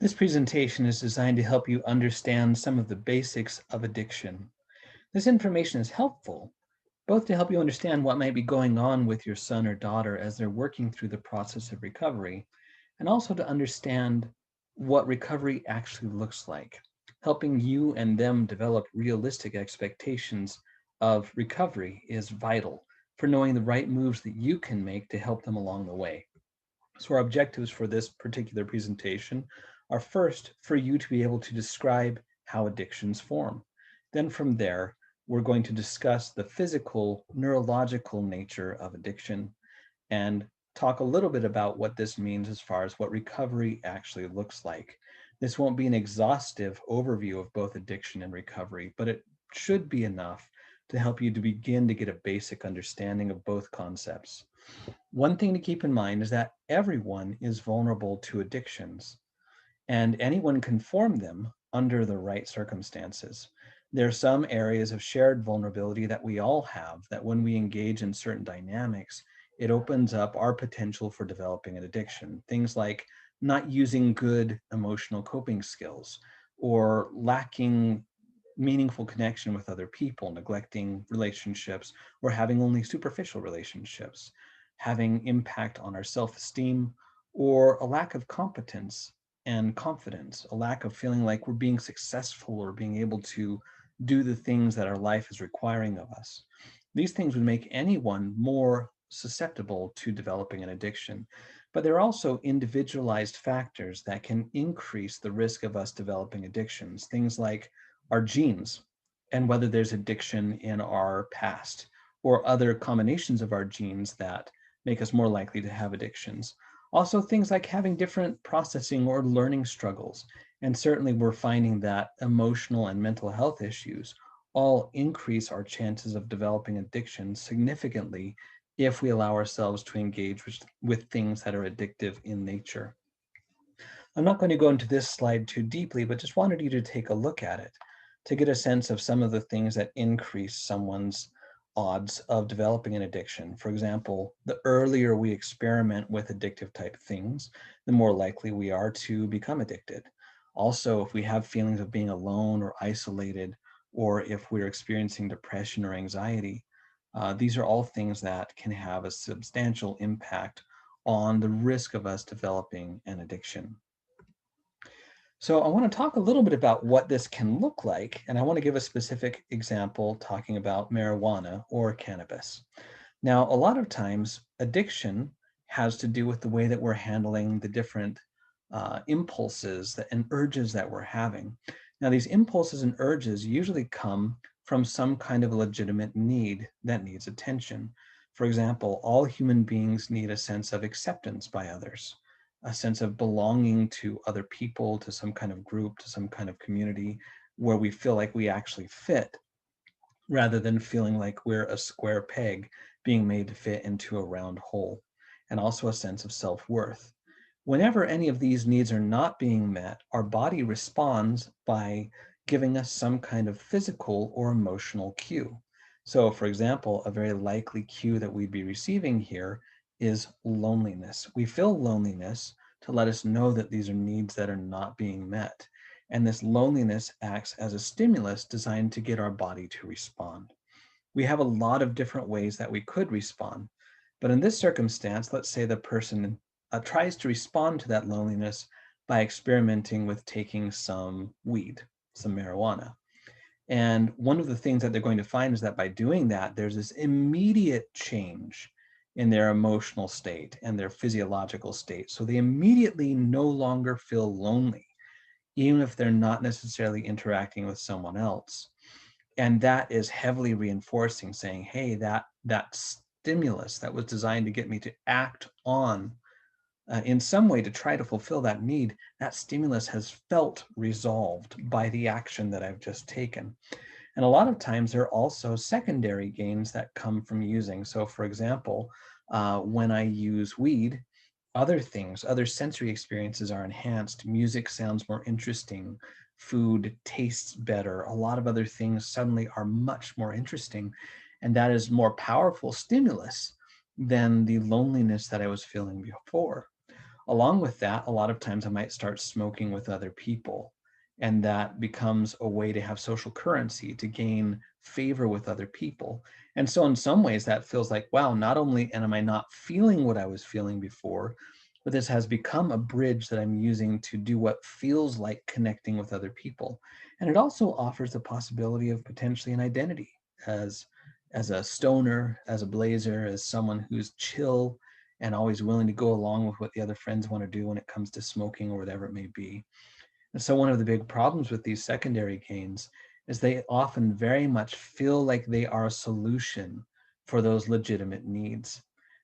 This presentation is designed to help you understand some of the basics of addiction. This information is helpful, both to help you understand what might be going on with your son or daughter as they're working through the process of recovery, and also to understand what recovery actually looks like, helping you and them develop realistic expectations of recovery is vital for knowing the right moves that you can make to help them along the way. So our objectives for this particular presentation are first for you to be able to describe how addictions form. Then from there, we're going to discuss the physical, neurological nature of addiction and talk a little bit about what this means as far as what recovery actually looks like. This won't be an exhaustive overview of both addiction and recovery, but it should be enough to help you to begin to get a basic understanding of both concepts. One thing to keep in mind is that everyone is vulnerable to addictions, and anyone can form them under the right circumstances. There are some areas of shared vulnerability that we all have that when we engage in certain dynamics, it opens up our potential for developing an addiction. Things like not using good emotional coping skills or lacking meaningful connection with other people, neglecting relationships, or having only superficial relationships, having impact on our self-esteem, or a lack of competence and confidence, a lack of feeling like we're being successful or being able to do the things that our life is requiring of us. These things would make anyone more susceptible to developing an addiction. But there are also individualized factors that can increase the risk of us developing addictions. Things like our genes and whether there's addiction in our past or other combinations of our genes that make us more likely to have addictions. Also, things like having different processing or learning struggles. And certainly we're finding that emotional and mental health issues all increase our chances of developing addiction significantly if we allow ourselves to engage with things that are addictive in nature. I'm not going to go into this slide too deeply, but just wanted you to take a look at it to get a sense of some of the things that increase someone's odds of developing an addiction. For example, the earlier we experiment with addictive type things, the more likely we are to become addicted. Also, if we have feelings of being alone or isolated, or if we're experiencing depression or anxiety, these are all things that can have a substantial impact on the risk of us developing an addiction. So I want to talk a little bit about what this can look like, and I want to give a specific example talking about marijuana or cannabis. Now, a lot of times addiction has to do with the way that we're handling the different impulses and urges that we're having. Now, these impulses and urges usually come from some kind of legitimate need that needs attention. For example, all human beings need a sense of acceptance by others, a sense of belonging to other people, to some kind of group, to some kind of community where we feel like we actually fit, rather than feeling like we're a square peg being made to fit into a round hole, and also a sense of self-worth. Whenever any of these needs are not being met, our body responds by giving us some kind of physical or emotional cue. So, for example, a very likely cue that we'd be receiving here is loneliness. We feel loneliness to let us know that these are needs that are not being met. And this loneliness acts as a stimulus designed to get our body to respond. We have a lot of different ways that we could respond. But in this circumstance, let's say the person tries to respond to that loneliness by experimenting with taking some weed, some marijuana. And one of the things that they're going to find is that by doing that, there's this immediate change in their emotional state and their physiological state. So they immediately no longer feel lonely, even if they're not necessarily interacting with someone else. And that is heavily reinforcing, saying, hey, that stimulus that was designed to get me to act on in some way to try to fulfill that need, that stimulus has felt resolved by the action that I've just taken. And a lot of times there are also secondary gains that come from using. So for example, when I use weed, other things, other sensory experiences are enhanced. Music sounds more interesting. Food tastes better. A lot of other things suddenly are much more interesting. And that is more powerful stimulus than the loneliness that I was feeling before. Along with that, a lot of times I might start smoking with other people, and that becomes a way to have social currency, to gain favor with other people. And so in some ways that feels like, wow, not only am I not feeling what I was feeling before, but this has become a bridge that I'm using to do what feels like connecting with other people. And it also offers the possibility of potentially an identity as a stoner, as a blazer, as someone who's chill and always willing to go along with what the other friends want to do when it comes to smoking or whatever it may be. And so one of the big problems with these secondary gains is they often very much feel like they are a solution for those legitimate needs.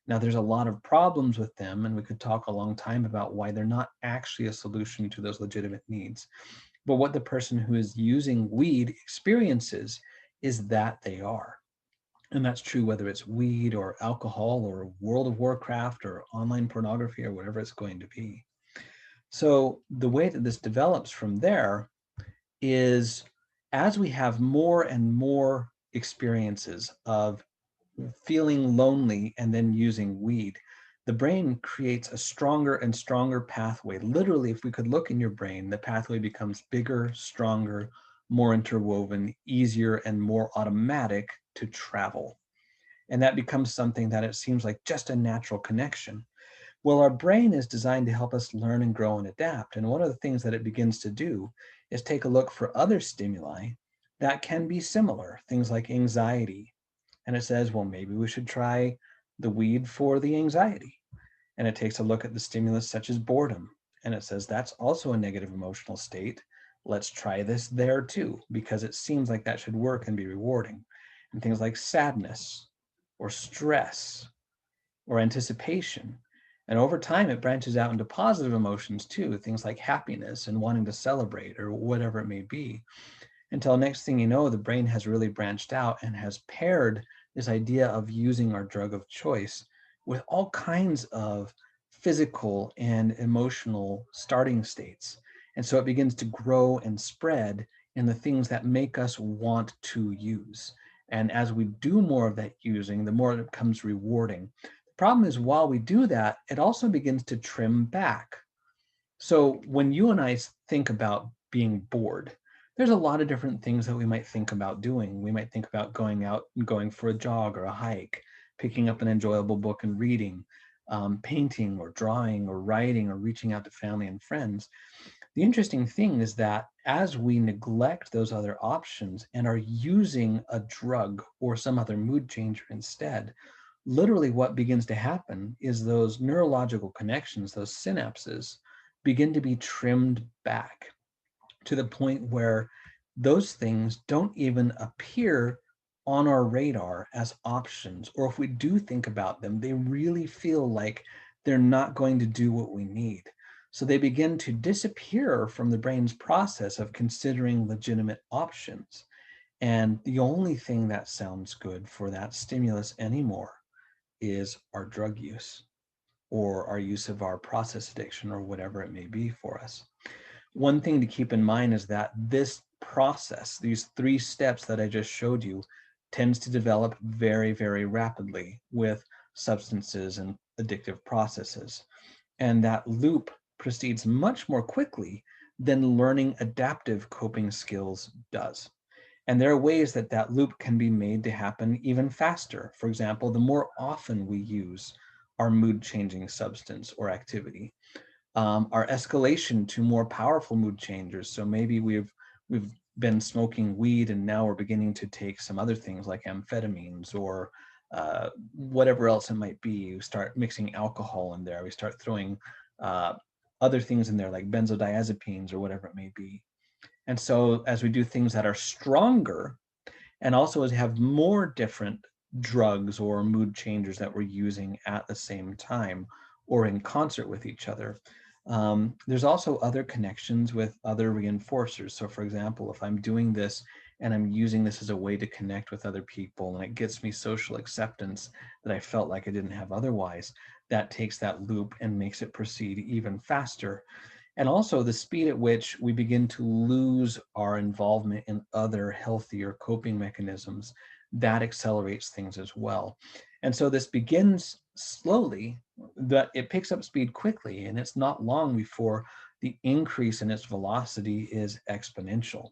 Now, there's a lot of problems with them, and we could talk a long time about why they're not actually a solution to those legitimate needs. But what the person who is using weed experiences is that they are. And that's true whether it's weed or alcohol or World of Warcraft or online pornography or whatever it's going to be. So the way that this develops from there is as we have more and more experiences of feeling lonely and then using weed, the brain creates a stronger and stronger pathway. Literally, if we could look in your brain, the pathway becomes bigger, stronger, more interwoven, easier, and more automatic to travel. And that becomes something that it seems like just a natural connection. Well, our brain is designed to help us learn and grow and adapt. And one of the things that it begins to do is take a look for other stimuli that can be similar, things like anxiety. And it says, well, maybe we should try the weed for the anxiety. And it takes a look at the stimulus such as boredom. And it says that's also a negative emotional state. Let's try this there too, because it seems like that should work and be rewarding. And things like sadness or stress or anticipation. And over time, it branches out into positive emotions too, things like happiness and wanting to celebrate or whatever it may be. Until next thing you know, the brain has really branched out and has paired this idea of using our drug of choice with all kinds of physical and emotional starting states. And so it begins to grow and spread in the things that make us want to use. And as we do more of that using, the more it becomes rewarding. The problem is, while we do that, it also begins to trim back. So when you and I think about being bored, there's a lot of different things that we might think about doing. We might think about going out and going for a jog or a hike, picking up an enjoyable book and reading, painting or drawing or writing or reaching out to family and friends. The interesting thing is that as we neglect those other options and are using a drug or some other mood changer instead, literally what begins to happen is those neurological connections, those synapses, begin to be trimmed back to the point where those things don't even appear on our radar as options. Or if we do think about them, they really feel like they're not going to do what we need. So they begin to disappear from the brain's process of considering legitimate options. And the only thing that sounds good for that stimulus anymore is our drug use or our use of our process addiction or whatever it may be for us. One thing to keep in mind is that this process, these 3 steps that I just showed you, tends to develop very, very rapidly with substances and addictive processes. And that loop proceeds much more quickly than learning adaptive coping skills does. And there are ways that that loop can be made to happen even faster. For example, the more often we use our mood changing substance or activity, our escalation to more powerful mood changers. So maybe we've been smoking weed and now we're beginning to take some other things like amphetamines or whatever else it might be. We start mixing alcohol in there. We start throwing uh, other things in there like benzodiazepines or whatever it may be. And so as we do things that are stronger and also as we have more different drugs or mood changers that we're using at the same time or in concert with each other, there's also other connections with other reinforcers. So for example, if I'm doing this and I'm using this as a way to connect with other people and it gets me social acceptance that I felt like I didn't have otherwise, that takes that loop and makes it proceed even faster. And also the speed at which we begin to lose our involvement in other healthier coping mechanisms, that accelerates things as well. And so this begins slowly that it picks up speed quickly, and it's not long before the increase in its velocity is exponential.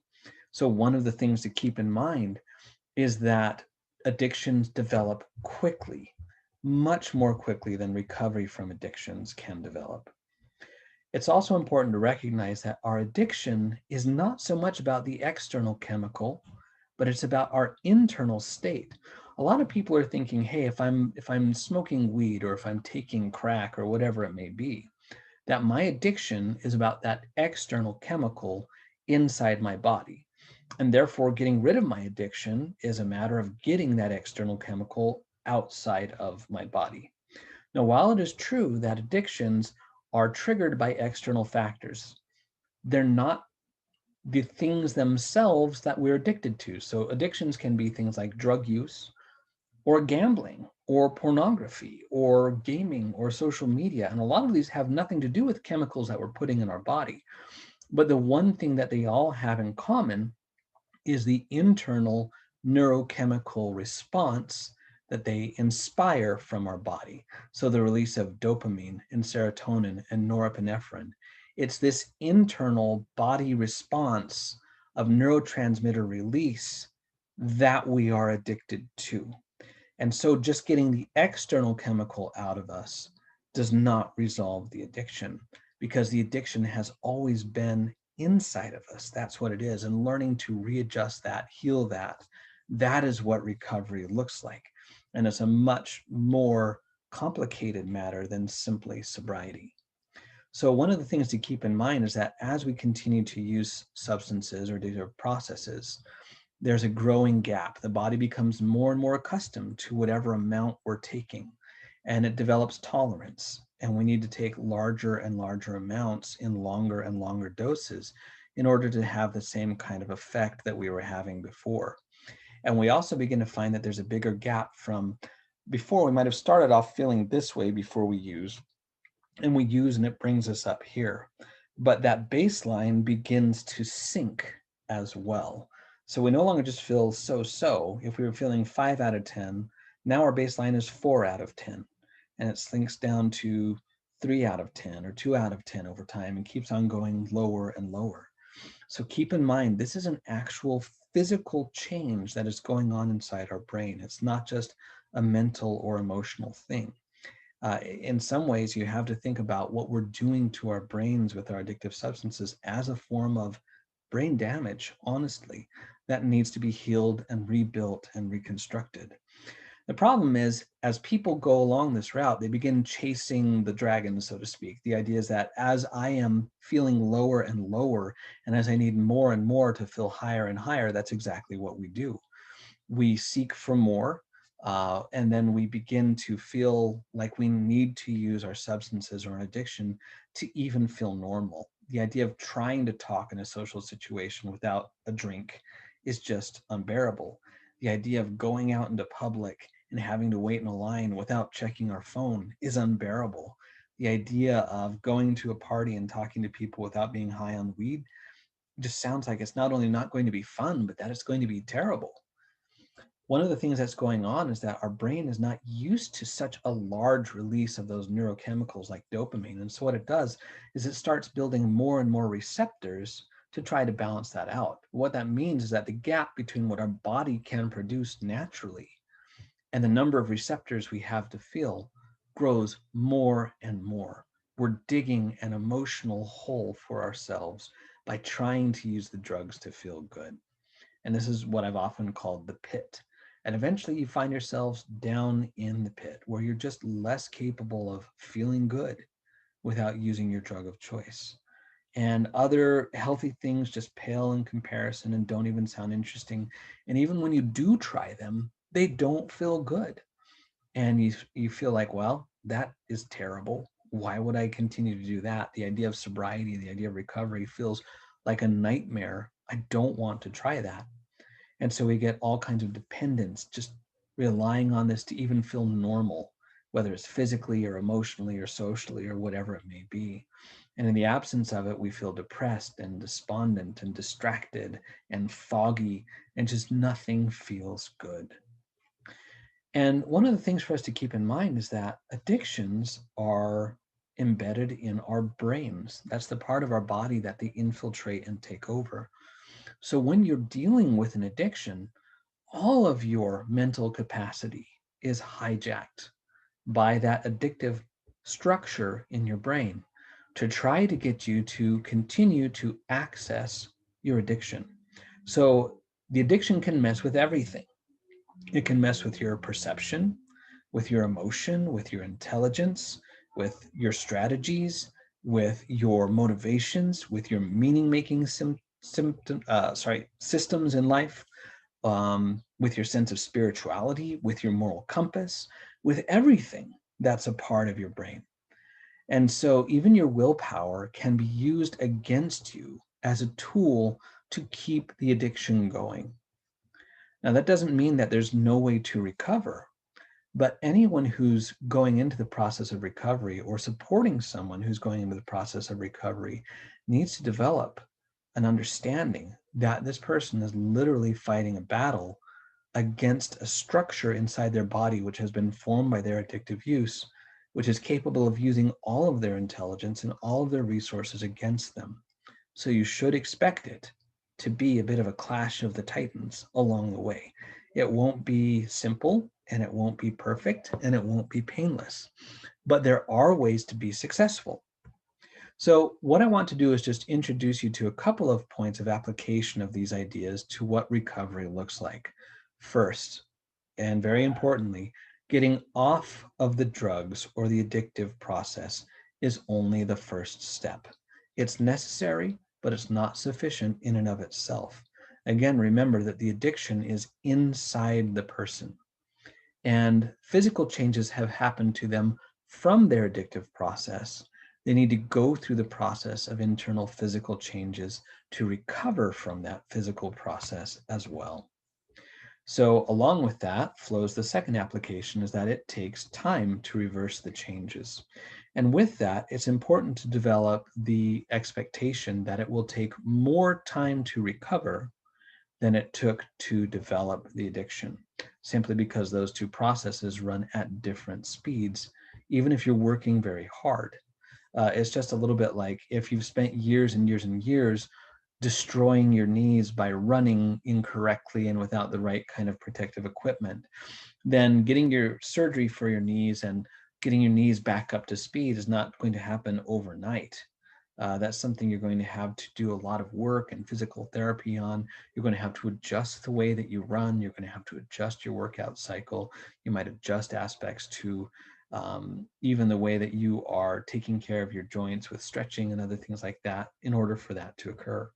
So one of the things to keep in mind is that addictions develop quickly, much more quickly than recovery from addictions can develop. It's also important to recognize that our addiction is not so much about the external chemical, but it's about our internal state. A lot of people are thinking, hey, if I'm smoking weed, or if I'm taking crack, or whatever it may be, that my addiction is about that external chemical inside my body. And therefore, getting rid of my addiction is a matter of getting that external chemical outside of my body. Now, while it is true that addictions are triggered by external factors, they're not the things themselves that we're addicted to. So addictions can be things like drug use, or gambling, or pornography, or gaming, or social media. And a lot of these have nothing to do with chemicals that we're putting in our body. But the one thing that they all have in common is the internal neurochemical response that they inspire from our body. So the release of dopamine and serotonin and norepinephrine. It's this internal body response of neurotransmitter release that we are addicted to. And so just getting the external chemical out of us does not resolve the addiction, because the addiction has always been inside of us. That's what it is. And learning to readjust that, heal that, that is what recovery looks like. And it's a much more complicated matter than simply sobriety. So one of the things to keep in mind is that as we continue to use substances or these processes, there's a growing gap. The body becomes more and more accustomed to whatever amount we're taking, and it develops tolerance. And we need to take larger and larger amounts in longer and longer doses in order to have the same kind of effect that we were having before. And we also begin to find that there's a bigger gap from before. We might have started off feeling this way before we use, and we use and it brings us up here. But that baseline begins to sink as well. So we no longer just feel so. If we were feeling 5 out of 10, now our baseline is 4 out of 10. And it sinks down to 3 out of 10 or 2 out of 10 over time and keeps on going lower and lower. So keep in mind, this is an actual physical change that is going on inside our brain. It's not just a mental or emotional thing. In some ways, you have to think about what we're doing to our brains with our addictive substances as a form of brain damage, honestly, that needs to be healed and rebuilt and reconstructed. The problem is, as people go along this route, they begin chasing the dragon, so to speak. The idea is that as I am feeling lower and lower, and as I need more and more to feel higher and higher, that's exactly what we do. We seek for more, and then we begin to feel like we need to use our substances or an addiction to even feel normal. The idea of trying to talk in a social situation without a drink is just unbearable. The idea of going out into public and having to wait in a line without checking our phone is unbearable. The idea of going to a party and talking to people without being high on weed just sounds like it's not only not going to be fun, but that it's going to be terrible. One of the things that's going on is that our brain is not used to such a large release of those neurochemicals like dopamine. And so what it does is it starts building more and more receptors to try to balance that out. What that means is that the gap between what our body can produce naturally and the number of receptors we have to feel grows more and more. We're digging an emotional hole for ourselves by trying to use the drugs to feel good. And this is what I've often called the pit. And eventually you find yourselves down in the pit where you're just less capable of feeling good without using your drug of choice. And other healthy things just pale in comparison and don't even sound interesting. And even when you do try them, they don't feel good. And you feel like, well, that is terrible. Why would I continue to do that? The idea of sobriety, the idea of recovery feels like a nightmare. I don't want to try that. And so we get all kinds of dependence, just relying on this to even feel normal, whether it's physically or emotionally or socially or whatever it may be. And in the absence of it, we feel depressed and despondent and distracted and foggy, and just nothing feels good. And one of the things for us to keep in mind is that addictions are embedded in our brains. That's the part of our body that they infiltrate and take over. So when you're dealing with an addiction, all of your mental capacity is hijacked by that addictive structure in your brain to try to get you to continue to access your addiction. So the addiction can mess with everything. It can mess with your perception, with your emotion, with your intelligence, with your strategies, with your motivations, with your meaning making systems in life, with your sense of spirituality, with your moral compass, with everything that's a part of your brain. And so even your willpower can be used against you as a tool to keep the addiction going. Now, that doesn't mean that there's no way to recover, but anyone who's going into the process of recovery or supporting someone who's going into the process of recovery needs to develop an understanding that this person is literally fighting a battle against a structure inside their body which has been formed by their addictive use, which is capable of using all of their intelligence and all of their resources against them. So you should expect it to be a bit of a clash of the titans along the way. It won't be simple, and it won't be perfect, and it won't be painless, but there are ways to be successful. So what I want to do is just introduce you to a couple of points of application of these ideas to what recovery looks like. First, and very importantly, getting off of the drugs or the addictive process is only the first step. It's necessary, but it's not sufficient in and of itself. Again, remember that the addiction is inside the person, and physical changes have happened to them from their addictive process. They need to go through the process of internal physical changes to recover from that physical process as well. So along with that flows the second application, is that it takes time to reverse the changes. And with that, it's important to develop the expectation that it will take more time to recover than it took to develop the addiction, simply because those two processes run at different speeds, even if you're working very hard. It's just a little bit like if you've spent years and years and years destroying your knees by running incorrectly and without the right kind of protective equipment, then getting your surgery for your knees and getting your knees back up to speed is not going to happen overnight. That's something you're going to have to do a lot of work and physical therapy on. You're going to have to adjust the way that you run. You're going to have to adjust your workout cycle. You might adjust aspects to even the way that you are taking care of your joints with stretching and other things like that in order for that to occur.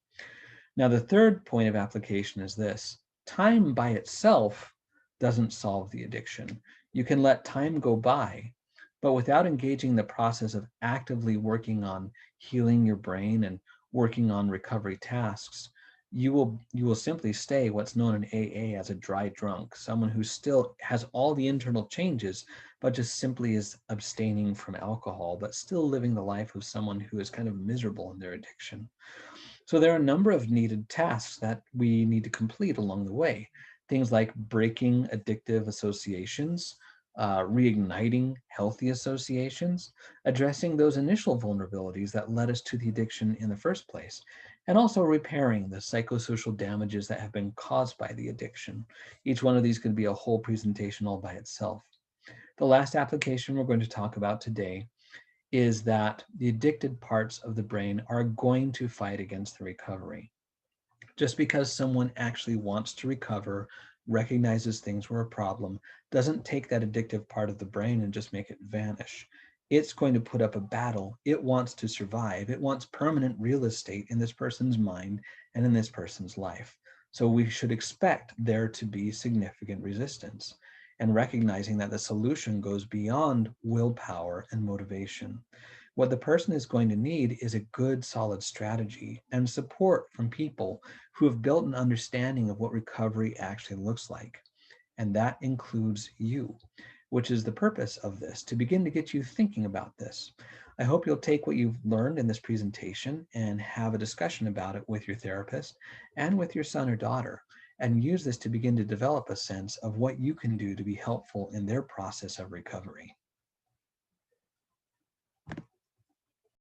Now, the third point of application is this: time by itself doesn't solve the addiction. You can let time go by, but without engaging the process of actively working on healing your brain and working on recovery tasks, you will simply stay what's known in AA as a dry drunk, someone who still has all the internal changes, but just simply is abstaining from alcohol, but still living the life of someone who is kind of miserable in their addiction. So there are a number of needed tasks that we need to complete along the way. Things like breaking addictive associations, reigniting healthy associations, addressing those initial vulnerabilities that led us to the addiction in the first place, and also repairing the psychosocial damages that have been caused by the addiction. Each one of these could be a whole presentation all by itself. The last application we're going to talk about today is that the addicted parts of the brain are going to fight against the recovery. Just because someone actually wants to recover, recognizes things were a problem, doesn't take that addictive part of the brain and just make it vanish. It's going to put up a battle. It wants to survive. It wants permanent real estate in this person's mind and in this person's life. So we should expect there to be significant resistance, and recognizing that the solution goes beyond willpower and motivation. What the person is going to need is a good, solid strategy and support from people who have built an understanding of what recovery actually looks like. And that includes you, which is the purpose of this, to begin to get you thinking about this. I hope you'll take what you've learned in this presentation and have a discussion about it with your therapist and with your son or daughter. and use this to begin to develop a sense of what you can do to be helpful in their process of recovery.